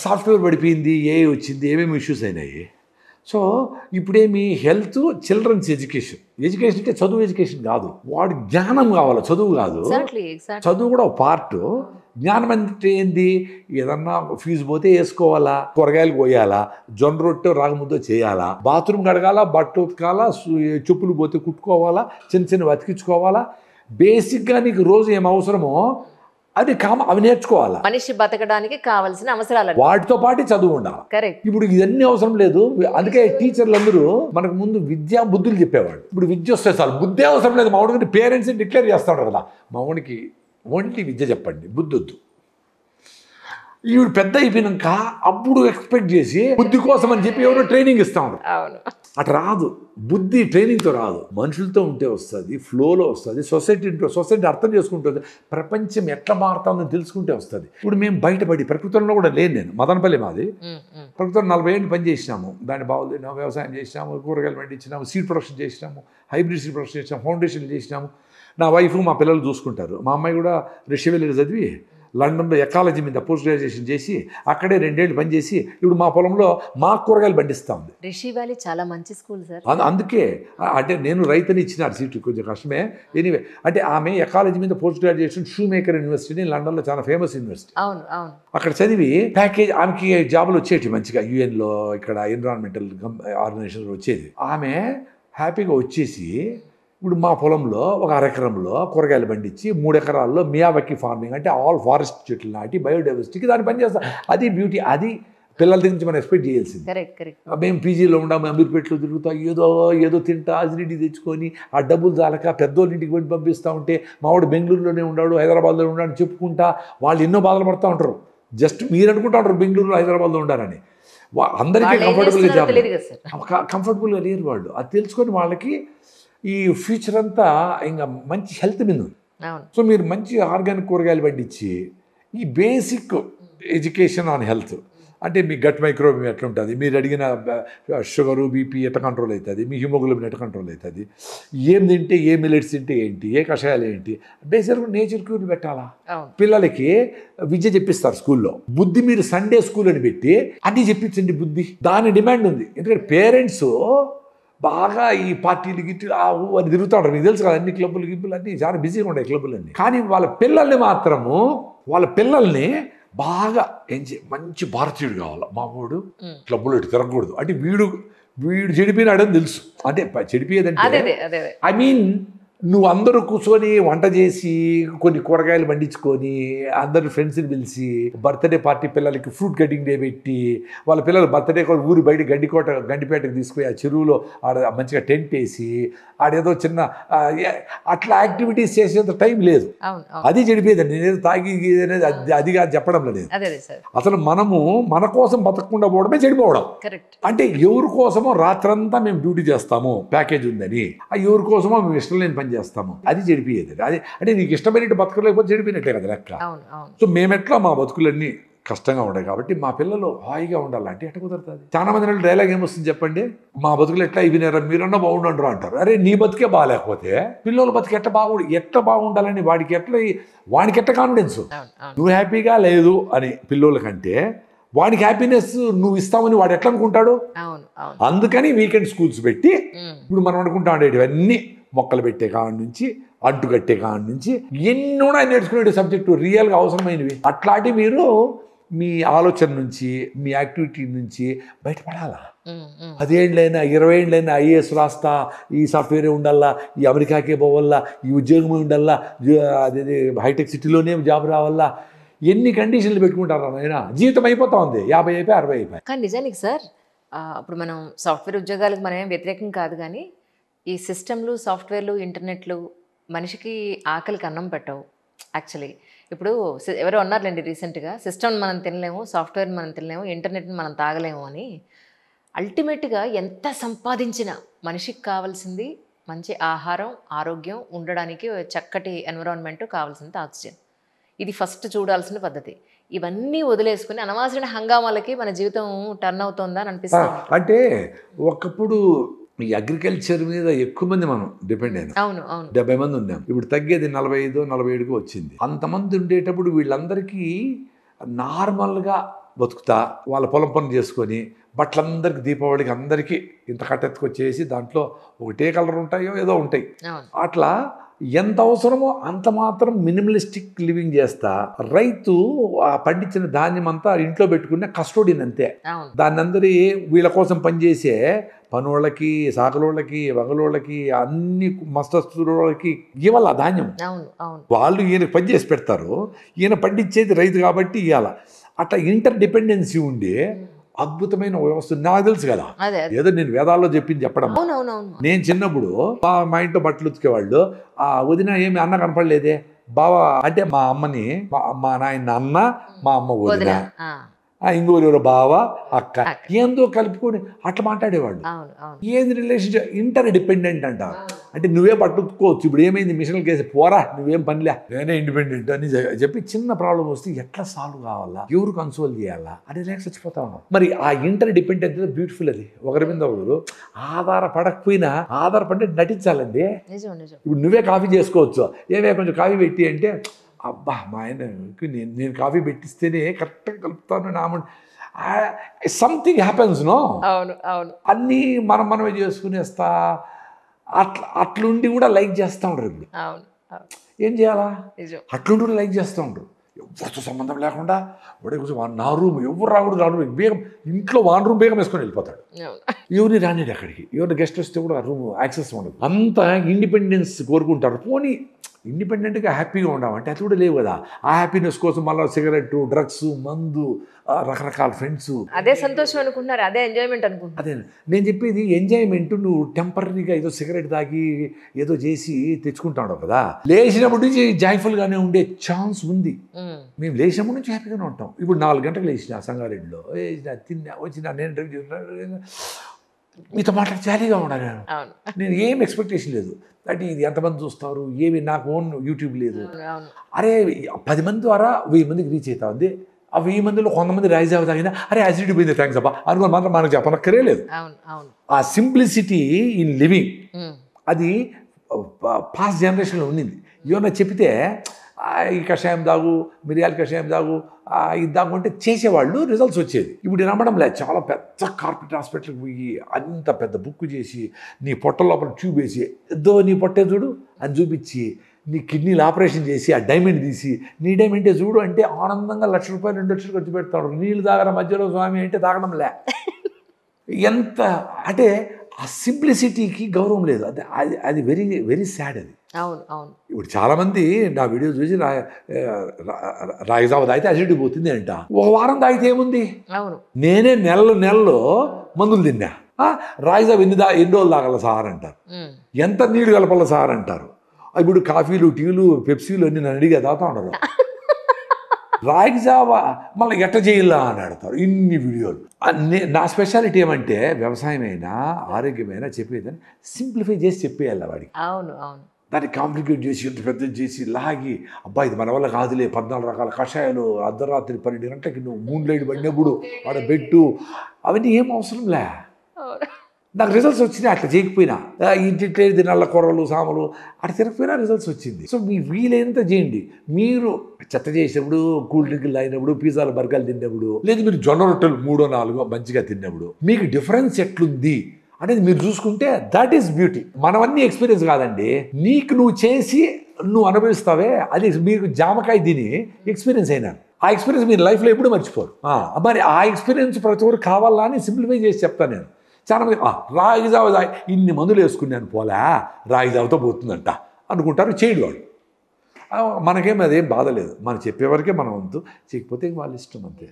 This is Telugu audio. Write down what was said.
సాఫ్ట్వేర్ పడిపోయింది, ఏఐ వచ్చింది, ఏమేమి ఇష్యూస్ అయినాయి. సో ఇప్పుడేమి హెల్త్, చిల్డ్రన్స్ ఎడ్యుకేషన్. ఎడ్యుకేషన్ అంటే చదువు ఎడ్యుకేషన్ కాదు, వాడు జ్ఞానం కావాలి, చదువు కాదు. చదువు కూడా ఒక పార్ట్. జ్ఞానం అంటే ఏంది? ఏదన్నా ఫీజు పోతే వేసుకోవాలా, కూరగాయలు పోయాలా, జొన్న రొట్టె రాగముద్దో చేయాలా, బాత్రూమ్ కడగాల, బట్ట ఉతకాలా, చెప్పులు పోతే కుట్టుకోవాలా, చిన్న చిన్న బతికించుకోవాలా. బేసిక్గా నీకు రోజు ఏం అవసరమో అది అవి నేర్చుకోవాలా. మనిషి బతకడానికి కావాల్సిన అవసరాలు వాటితో పాటు చదువు ఉండాలి. కరెక్ట్. ఇప్పుడు ఇవన్నీ అవసరం లేదు. అందుకే టీచర్లు అందరూ మనకు ముందు విద్యా బుద్ధులు చెప్పేవాడు. ఇప్పుడు విద్య వస్తే చాలు, బుద్ధే అవసరం లేదు. మా వాడికి పేరెంట్స్ డిక్లేర్ చేస్తాడు కదా, మా వాడికి ఓన్లీ విద్య చెప్పండి, బుద్ధి వద్దు. ఈవిడ పెద్ద అయిపోయినాక అప్పుడు ఎక్స్పెక్ట్ చేసి బుద్ధి కోసం అని చెప్పి ఎవరో ట్రైనింగ్ ఇస్తాడు. అటు రాదు. బుద్ధి ట్రైనింగ్తో రాదు, మనుషులతో ఉంటే వస్తుంది, ఫ్లోలో వస్తుంది. సొసైటీ అర్థం చేసుకుంటుంది, ప్రపంచం ఎట్లా మారుతుందని తెలుసుకుంటే వస్తుంది. ఇప్పుడు మేము బయటపడి ప్రకృతిలో కూడా లేను. నేను మదనపల్లి మాది, ప్రకృతిలో 40 ఏళ్ళు పని చేసినాము. దాన్ని బాగున్నాము, వ్యవసాయం చేసినాము, కూరగాయలు పండించినాము, సీడ్ ప్రొడక్షన్ చేసినాము, హైబ్రిడ్ సీడ్ ప్రొడక్షన్ చేసినాము, ఫౌండేషన్లు చేసినాము. నా వైఫ్ మా పిల్లలు చూసుకుంటారు. మా అమ్మాయి కూడా రష్యా వెళ్ళి చదివి లండన్లో ఎకాలజీ మీద పోస్ట్ గ్రాడ్యుయేషన్ చేసి అక్కడే 2 ఏళ్ళు పనిచేసి ఇప్పుడు మా పొలంలో మా కూరగాయలు పండిస్తూ ఉంది. రిషి వ్యాలీ చాలా మంచి స్కూల్ సార్. అందుకే అంటే నేను రైతుని ఇచ్చినారు సీటు, కొంచెం కష్టమే. ఎనీవే, అంటే ఆమె ఎకాలజీ మీద post graduation shoe maker university, లండన్లో చాలా ఫేమస్ యూనివర్సిటీ. అక్కడ చదివి ప్యాకేజ్ ఆమెకి జాబులు వచ్చేటి మంచిగా, యుఎన్లో ఇక్కడ ఎన్విరాన్మెంటల్ ఆర్గనైజేషన్ వచ్చేది. ఆమె హ్యాపీగా వచ్చేసి ఇప్పుడు మా పొలంలో ఒక అరెకరంలో కూరగాయలు పండించి 3 ఎకరాల్లో మియావకి ఫార్మింగ్ అంటే ఆల్ ఫారెస్ట్ చెట్లు నాటి బయోడైవర్సిటీకి దాన్ని పనిచేస్తాం. అది బ్యూటీ. అది పిల్లల నుంచి మనం ఎక్స్పెక్ట్ చేయాల్సింది. మేము పీజీలో ఉండాము, అమీర్పేటలో తిరుగుతా, ఏదో తింటా, అసిడిటీ తెచ్చుకొని ఆ డబ్బులు చాలక పెద్దోళ్ళ ఇంటికి వెళ్ళి పంపిస్తూ ఉంటే మావాడు బెంగళూరులోనే ఉన్నాడు, హైదరాబాద్లో ఉన్నాడు చెప్పుకుంటా వాళ్ళు ఎన్నో బాధలు పడుతూ ఉంటారు. జస్ట్ మీరు అనుకుంటా ఉంటారు బెంగళూరులో హైదరాబాద్లో ఉండాలని. అందరికీ కంఫర్టబుల్గా లేరు వాళ్ళు. అది తెలుసుకొని వాళ్ళకి ఈ ఫ్యూచర్ అంతా ఇంకా మంచి హెల్త్ మీద ఉంది. సో మీరు మంచి ఆర్గానిక్ కూరగాయలు పండించి ఈ బేసిక్ ఎడ్యుకేషన్ ఆన్ హెల్త్ అంటే మీ గట్ మైక్రోబియం ఎట్లా ఉంటుంది, మీరు అడిగిన షుగరు బీపీ ఎట్లా కంట్రోల్ అవుతుంది, మీ హిమోగ్లోబిన్ ఎట్లా కంట్రోల్ అవుతుంది, ఏం తింటే ఏ మిల్లెట్స్ తింటే ఏంటి, ఏ కషాయాలు ఏంటి, బేసిక్గా నేచర్ క్యూర్ పెట్టాలా. పిల్లలకి విద్య చెప్పిస్తారు స్కూల్లో. బుద్ధి మీరు సండే స్కూల్ అని పెట్టి అన్నీ చెప్పించండి. బుద్ధి దాని డిమాండ్ ఉంది. ఎందుకంటే పేరెంట్స్ బాగా ఈ పార్టీలు గిట్టి అని తిరుగుతూ ఉంటారు. మీకు తెలుసు కదా, అన్ని క్లబ్బులు గిబ్బులు అన్నీ చాలా బిజీగా ఉంటాయి క్లబ్బులన్నీ. కానీ వాళ్ళ పిల్లల్ని బాగా మంచి భారతీయుడు కావాలి. మా వాడు క్లబ్బులు తిరగకూడదు అంటే వీడు చెడిపోయినాడని తెలుసు. అంటే చెడిపోయేదంటే ఐ మీన్ నువ్వు అందరూ కూర్చొని వంట చేసి కొన్ని కూరగాయలు పండించుకొని అందరు ఫ్రెండ్స్ని పిలిచి బర్త్డే పార్టీ పిల్లలకి ఫ్రూట్ కటింగ్ డే పెట్టి వాళ్ళ పిల్లలు బర్త్డే ఊరి బయట గండిపేటకి తీసుకుపోయి ఆ చెరువులో ఆడ మంచిగా టెంట్ వేసి ఆడేదో చిన్న అట్లా యాక్టివిటీస్ చేసేంత టైం లేదు. అది చెడిపోయేదండి. నేను తాగి అనేది అదిగా చెప్పడం లేదు. అసలు మనము మన కోసం బతకకుండా పోవడమే చెడిపోవడం. అంటే ఎవరి కోసమో రాత్రంతా మేము డ్యూటీ చేస్తాము ప్యాకేజ్ ఉందని, ఎవరి కోసమో మేము ఇష్టం లేని పని చేస్తాము, అది చెడిపోయేది. అది అంటే నీకు ఇష్టమైనట్టు బతకలేకపోతే చెడిపోయినట్లే కదా లెక్క. సో మేమెట్లా మా బతుకులన్నీ కష్టంగా ఉంటాయి కాబట్టి మా పిల్లలు హాయిగా ఉండాలంటే ఎట్లా కుదరుతుంది. చాలా మంది డైలాగ్ ఏమొస్తుంది చెప్పండి, మా బతుకులు ఎట్లా ఇవినారా మీరన్నా బాగుండంటారు అంటారు. అరే నీ బతికే బాగాలేకపోతే పిల్లల బతికి ఎట్లా బాగుండాలని వాడికి ఎట్లా కాన్ఫిడెన్స్. నువ్వు హ్యాపీగా లేదు అని పిల్లోళ్ళకంటే వాడికి హ్యాపీనెస్ నువ్వు ఇస్తామని వాడు ఎట్లా అనుకుంటాడు. అందుకని వీకెండ్ స్కూల్స్ పెట్టి ఇప్పుడు మనం అనుకుంటా ఉండేవి ఇవన్నీ మొక్కలు పెట్టే కాడి నుంచి అంటు కట్టే కాడి నుంచి ఎన్నో నేర్చుకునే సబ్జెక్టు రియల్గా అవసరమైనవి. అట్లాంటి మీరు మీ ఆలోచన నుంచి మీ యాక్టివిటీ నుంచి బయటపడాలా. 10 ఏళ్ళైనా 20 ఏళ్ళైనా ఐఏఎస్ రాస్తా, ఈ సాఫ్ట్వేరే ఉండాలా, ఈ అమెరికాకే పోవాలా, ఈ ఉద్యోగమే ఉండాలా, అదే హైటెక్ సిటీలోనే జాబ్ రావాలా, ఎన్ని కండిషన్లు పెట్టుకుంటారా నాయనా. జీవితం అయిపోతా ఉంది, 50 అయిపోయి 60 అయిపోయి. కానీ నిజానికి సార్ ఇప్పుడు మనం సాఫ్ట్వేర్ ఉద్యోగాలకు మనం ఏం వ్యతిరేకం కాదు, కానీ ఈ సిస్టమ్లు సాఫ్ట్వేర్లు ఇంటర్నెట్లు మనిషికి ఆకలికి అన్నం పెట్టవు యాక్చువల్లీ. ఇప్పుడు ఎవరో అన్నారులేండి రీసెంట్గా, సిస్టమ్ మనం తినలేము, సాఫ్ట్వేర్ మనం తినలేము, ఇంటర్నెట్ని మనం తాగలేము అని. అల్టిమేట్గా ఎంత సంపాదించినా మనిషికి కావాల్సింది మంచి ఆహారం, ఆరోగ్యం, ఉండడానికి చక్కటి ఎన్విరాన్మెంట్, కావాల్సింది ఆక్సిజన్. ఇది ఫస్ట్ చూడాల్సిన పద్ధతి. ఇవన్నీ వదిలేసుకుని అనవసరమైన హంగామాలకి మన జీవితం టర్న్ అవుతుందా అని అనిపిస్తుంది. అంటే ఒకప్పుడు ఈ అగ్రికల్చర్ మీద ఎక్కువ మంది మనం డిపెండ్ అయినాం. 70 మంది ఉన్నాం. ఇప్పుడు తగ్గేది 45, 47కి వచ్చింది. అంతమంది ఉండేటప్పుడు వీళ్ళందరికీ నార్మల్గా బతుకుతా, వాళ్ళ పొలం పనులు చేసుకొని బట్టలందరికీ దీపావళికి అందరికీ ఇంత కట్టెత్తుకొచ్చేసి దాంట్లో ఒకటే కలర్ ఉంటాయో ఏదో ఉంటాయి. అట్లా ఎంత అవసరమో అంత మాత్రం మినిమలిస్టిక్ లివింగ్ చేస్తా. రైతు ఆ పండించిన ధాన్యం అంతా ఇంట్లో పెట్టుకునే కస్టోడియన్ అంతే. దాన్ని అందరి వీళ్ళ కోసం పనిచేసే పనులకి, సాకలోళ్ళకి, వగలోళ్ళకి, అన్ని మస్తస్తులకి ఇవ్వాలి ఆ ధాన్యం. వాళ్ళు ఈయనకు పని చేసి పెడతారు, ఈయన పండించేది రైతు కాబట్టి ఇవ్వాలి. అట్లా ఇంటర్ డిపెండెన్సీ ఉండి అద్భుతమైన వ్యవస్థ. నాకు తెలుసు కదా, ఏదో నేను వేదాల్లో చెప్పడం. నేను చిన్నప్పుడు మా ఇంట్లో బట్టలు ఉతికేవాళ్ళు, ఆ వదిన ఏమి అన్న కనపడలేదే బావా అంటే మా అమ్మని, మా నాయన అన్న, మా అమ్మ వదిన, ఇంకోరు బావ అక్క, ఏందో కలుపుకొని అట్లా మాట్లాడేవాళ్ళు. ఏది రిలేషన్షిప్ ఇంటర్ డిపెండెంట్ అంటారు. అంటే నువ్వే పట్టుకోవచ్చు. ఇప్పుడు ఏమైంది, మిషన్లు కేసి పోరా నువ్వేం పనిలే, నేనే ఇండిపెండెంట్ అని చెప్పి చిన్న ప్రాబ్లం వస్తే ఎట్లా సాల్వ్ కావాలా, ఎవరు కన్సోల్ చేయాలా అని లేక చచ్చిపోతా ఉన్నాం. మరి ఆ ఇంటర్ డిపెండెంట్ బ్యూటిఫుల్. అది ఒకరి మీద ఒకరు ఆధారపడకపోయినా ఆధారపడి నటించాలండి. ఇప్పుడు నువ్వే కాఫీ చేసుకోవచ్చు, ఏమే కొంచెం కాఫీ పెట్టి అంటే అబ్బా మా ఆయనకి నేను కాఫీ పెట్టిస్తేనే కరెక్ట్గా కలుపుతాను నామ. Something happens no. అన్నీ మనమే చేసుకునేస్తా. అట్లుండి కూడా లైక్ చేస్తూ ఉండరు. ఇప్పుడు ఏం చేయాలా, అట్లుండి కూడా లైక్ చేస్తూ ఉండరు. ఎవరితో సంబంధం లేకుండా వాడే కూర్చొని నా రూమ్ ఎవరు రాకూడదు, బేగం ఇంట్లో వాన్ రూమ్ బేగం వేసుకొని వెళ్ళిపోతాడు. ఎవరిని రానిడు అక్కడికి, ఎవరిని గెస్ట్ వస్తే కూడా ఆ రూమ్ యాక్సెస్ ఉండదు. అంత ఇండిపెండెన్స్ కోరుకుంటారు. పోనీ ఇండిపెండెంట్గా హ్యాపీగా ఉండమంటే అది కూడా లేవు కదా. ఆ హ్యాపీనెస్ కోసం మళ్ళీ సిగరెట్, డ్రగ్స్, మందు, రకరకాల ఫ్రెండ్స్, అదే సంతోషం అనుకుంటున్నారు, అదే ఎంజాయ్మెంట్ అనుకుంటున్నారు. అదే నేను చెప్పేది. ఎంజాయ్మెంట్ నువ్వు టెంపరీగా ఏదో సిగరెట్ తాగి ఏదో చేసి తెచ్చుకుంటాడు కదా, లేచినప్పటి నుంచి జాయ్ఫుల్గానే ఉండే ఛాన్స్ ఉంది. మేము లేచినప్పటి నుంచి హ్యాపీగానే ఉంటాం. ఇప్పుడు 4 గంటలకు లేచిన సంగారెడ్డిలో తిన్నా వచ్చినా, నేను డ్రైవ్ చేసిన, మీతో మాట్లాడి జాలీగా ఉండాలి. నేను ఏం ఎక్స్పెక్టేషన్ లేదు. అంటే ఇది ఎంతమంది చూస్తారు ఏమి, నాకు ఓన్ యూట్యూబ్ లేదు. అరే 10 మంది ద్వారా 1000 మందికి రీచ్ అవుతా ఉంది. ఆ 1000 మందిలో కొంతమంది రైజ్ అవుతాయినా అరే యాసిడిటీ పోయింది థ్యాంక్స్ అబ్బా అనుకోని మాత్రం మనకు చెప్పనక్కర్లేదు. ఆ సింప్లిసిటీ ఇన్ లివింగ్ అది పాస్ట్ జనరేషన్లో ఉండింది. ఏమన్నా చెప్తే ఈ కషాయం తాగు, మిరియాల కషాయం తాగు, ఇది తాగుంటే చేసేవాళ్ళు, రిజల్ట్స్ వచ్చేది. ఇప్పుడు నమ్మడం లేదు. చాలా పెద్ద కార్పొరేట్ హాస్పిటల్కి పోయి అంత పెద్ద బుక్ చేసి నీ పొట్ట లోపల ట్యూబ్ వేసి ఏదో నీ పొట్టే చూడు అని చూపించి నీ కిడ్నీలు ఆపరేషన్ చేసి ఆ డైమండ్ తీసి నీ డైమండే చూడు అంటే ఆనందంగా ₹1,00,000 ₹2,00,000 ఖర్చు పెడతాడు. నీళ్ళు తాగర మధ్యలో స్వామి అంటే తాగడం లే. ఎంత అంటే ఆ సింప్లిసిటీకి గౌరవం లేదు. అది వెరీ వెరీ సాడ్. అది ఇప్పుడు చాలామంది నా వీడియో చూసి రాగి జావ తాగితే అసిడిటీ పోతుంది అంట. ఒక వారం తాగితే ఏముంది, నేనే నెలలో మందులు తిన్నా. రాగి జావ ఎన్ని రోజులు తాగల సార్ అంటారు, ఎంత నీళ్ళు కలపాల సార్ అంటారు. ఇప్పుడు కాఫీలు, టీలు, పెప్సీలు అన్ని నన్ను అడిగా తాగుతా ఉండరు. రాగి జావ మళ్ళీ ఎట్ట చేయాలా అని అడతారు. ఇన్ని వీడియోలు. నా స్పెషాలిటీ ఏమంటే వ్యవసాయమైనా ఆరోగ్యమైనా చెప్పేదని సింప్లిఫై చేసి చెప్పేయాలి వాడికి. దాన్ని కాంప్లికేట్ చేసి ఇంత పెద్ద చేసి లాగి అబ్బా ఇది మన వల్ల కాదులే 14 రకాల కషాయాలు అర్ధరాత్రి 12 గంటలకి నువ్వు మూన్లైట్ పడినప్పుడు ఆడ పెట్టు, అవన్నీ ఏం అవసరం లే. నాకు రిజల్ట్స్ వచ్చినాయి. అట్లా చేయకపోయినా ఇంటి నల్ల కూరలు, సామలు అట్లా తిరగకపోయినా రిజల్ట్స్ వచ్చింది. సో మీ వీలైనంత చేయండి. మీరు చెత్త చేసినప్పుడు, కూల్ డ్రింకులు తాగినప్పుడు, పిజ్జాలు, బర్గర్లు తిన్నప్పుడు, లేదు మీరు జొన్న రొట్టెలు 3-4 మంచిగా తిన్నప్పుడు మీకు డిఫరెన్స్ ఎట్లుంది అనేది మీరు చూసుకుంటే దట్ ఈస్ బ్యూటీ. మనవన్నీ ఎక్స్పీరియన్స్ కాదండి, నీకు నువ్వు చేసి నువ్వు అనుభవిస్తావే అది మీకు జామకాయ తిని ఎక్స్పీరియన్స్ అయినారు. ఆ ఎక్స్పీరియన్స్ మీరు లైఫ్లో ఎప్పుడు మర్చిపోరు. మరి ఆ ఎక్స్పీరియన్స్ ప్రతి ఒక్కరు కావాలా అని సింప్లిఫై చేసి చెప్తాను నేను. చాలామంది రాగి జావ ఇన్ని మందులు వేసుకున్నాను పోలే రాగి జావతో పోతుందంట అనుకుంటారు. చేయడు వాడు. మనకేం అదేం బాధ లేదు. మనం చెప్పేవరకే మనం వంతు, చేయకపోతే వాళ్ళ ఇష్టం అంతే.